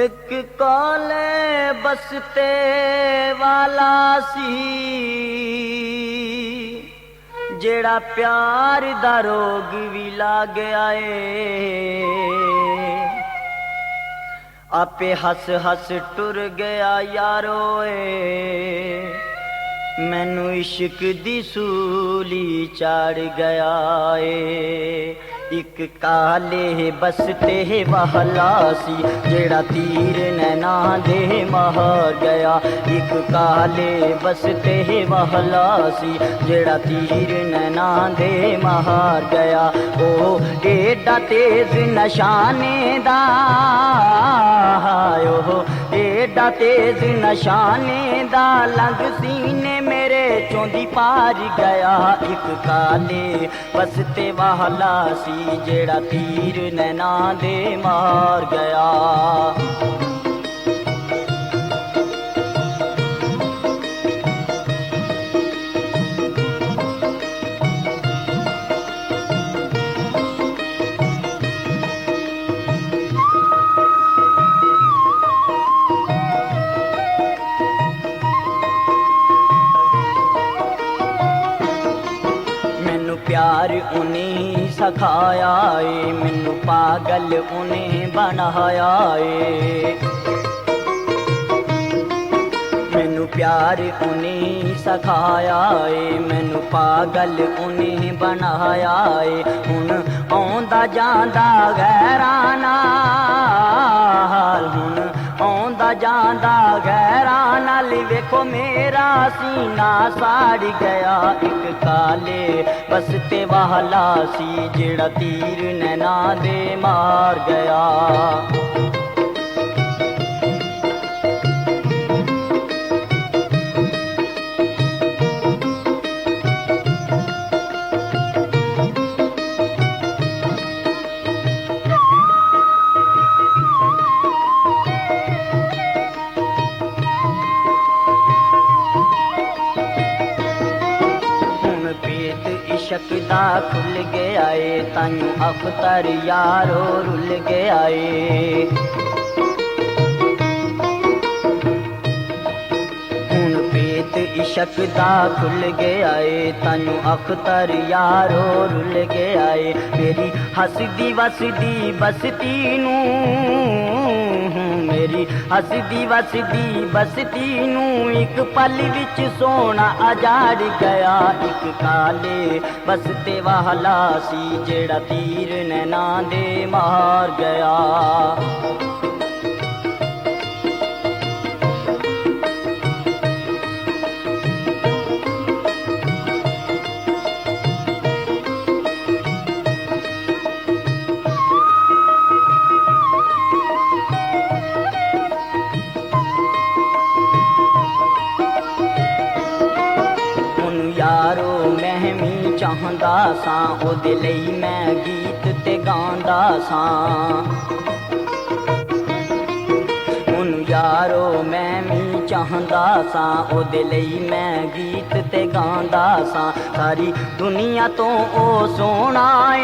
एक काले बसते वाला सी जेड़ा प्यार दा रोग भी लाग आए। आपे हस हस टुर गया यारो मैनू इश्क दी सूली चढ़ गया ए। एक काले बसते वाला सी जेड़ा तीर नैना दे मार गया। एक काले बसते वाला सी जेड़ा तीर नैना दे मार गया। ओ एडा तेज नशाने दा ओ एडा तेज नशाने दा लंघ सीने मेरे चौंदी पार गया। एक काले बसते वाला सी जेड़ा तीर नैना दे मार गया। प्यार उन्हें सखाया ए मैनू पागल उन्हें बनाया ए। मैनू प्यार उन्हें सखाया ए मैनू पागल उन्हें बनाया ए। हुण आउंदा जांदा गैरां नाल हुण आउंदा जांदा गैरां नाल वेखो मेरा सीना साड़ गया। एक काले बसते वाला सी जेड़ा तीर नैना दे मार गया। इश्क दा खुल गया ए तानू अख्तर यारो रुल गया ए। हुण पेत इश्क दा खुल गया ए तानू अख्तर यारो रुल गया ए। मेरी हसदी वसदी बसती नू मेरी हसदी वसदी बसती नू एक पल विच सोना अजाड़ गया। एक काले बसते वाला सी जेड़ा तीर नैना दे मार गया। यारो मैं भी चाहंदा सां ओदे लई मैं गीत ते गांदा सां। हुण यारो मैं भी चाहंदा सां ओदे लई मैं गीत ते गांदा सां। सारी दुनिया तो ओ सोहना ए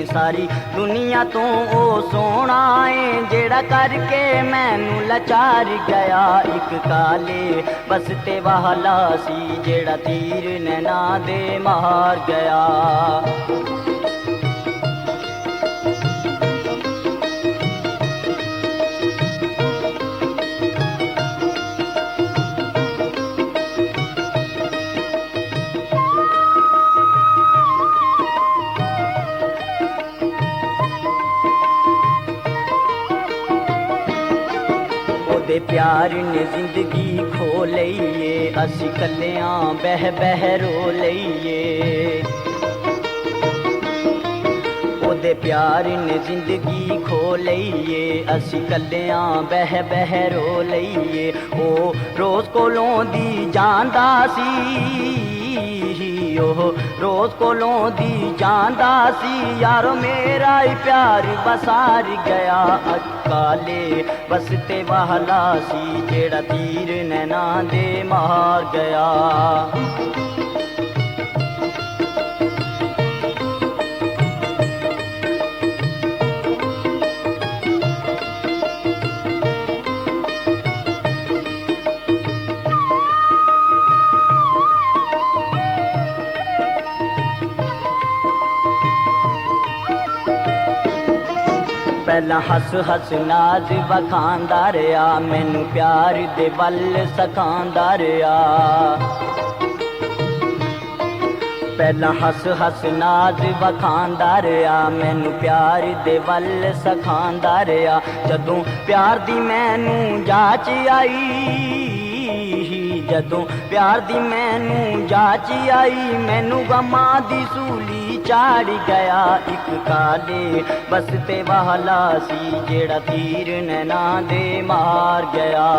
सारी दुनिया तो ओ सोहना ए जेड़ा करके मैनू लाचार गया। एक काले बसते वाला सी जेड़ा तीर नैना दे मार गया। ओदे प्यार ने जिंदगी खो लईए असी कलियां बह बह रो लईए। ओदे प्यार ने जिंदगी खो लईए असी कलियां बह बह रो लईए। ओ रोज कोलों दी जांदा सी ओह रोज कोलों दी जांदा सी यारो मेरा ही प्यार बसार गया। काले बसते वाला सी जेड़ा तीर नैना दे मार गया। पहला हस हस नाज वखांदा रहा, मैनू प्यार दे वल सखांदा रहा। पहला हस हस नाज वखांदा रहा, मैनू प्यार दे वल सखांदा रहा। जदों प्यार दी मैनू जाच आई, जदों प्यार दी मैनू जाच आई, मैनू गमां दी सूली चाड़ गया। इक काले बसते वाला सी जेड़ा तीर नैना दे मार गया।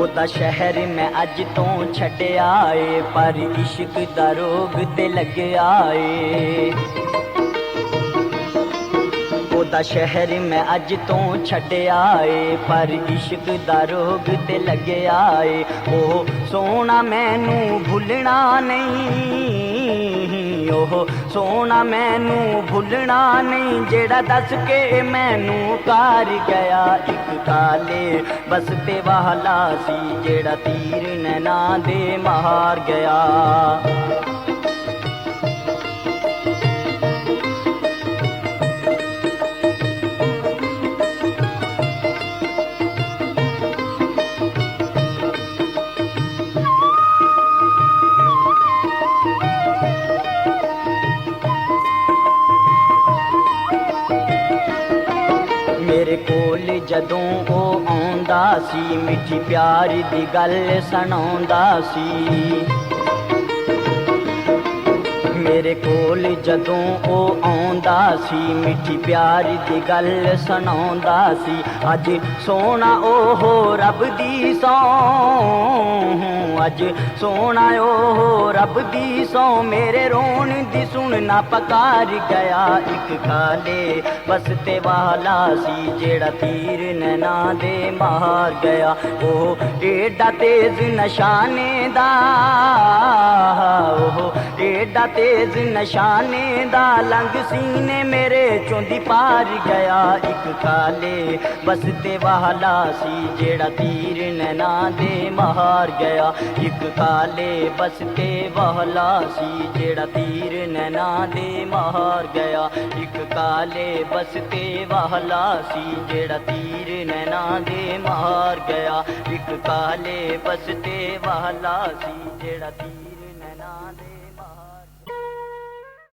ओदा शहर मैं अज तो छड्डिया ए, पर इश्क दा रोग ते लग्या ए। ओदा शहर मैं अज तो छड्डिया ए, पर इश्क दा रोग ते लग्या ए। ओ सोना मैनू भुलना नहीं, ओह सोना मैनू भुलना नहीं, जेड़ा दस के मैनू कार गया। इक काले बसते वाला सी जेड़ा तीर नैना दे मार गया। मेरे कोल जदों ओ आउंदा सी, मिठी प्यार दी गल सुणाउंदा सी। मेरे कोल जदों ओ आउंदा सी, मिठी प्यार दी गल सुणाउंदा सी। अज सोना ओहो रब दी सौं, अज सोना ओहो रब दी सौं, मेरे रोन दी सुनना पकार गया। इक काले बसते वाला सी जेड़ा तीर नैना दे मार गया। ओह एडा तेज नशाने दा, ओह एडा तेज नशाने दा, लंघ सीने मेरे चोंदी पार गया। इक काले बसते वाला सी जेड़ा तीर नैना दे मार गया। इक काले बसते वाला सी जेड़ा तीर नैना दे मार गया। इक काले बसते वाला सी जेड़ा तीर नैना दे मार गया। इक काले बसते वाला सी जेड़ा तीर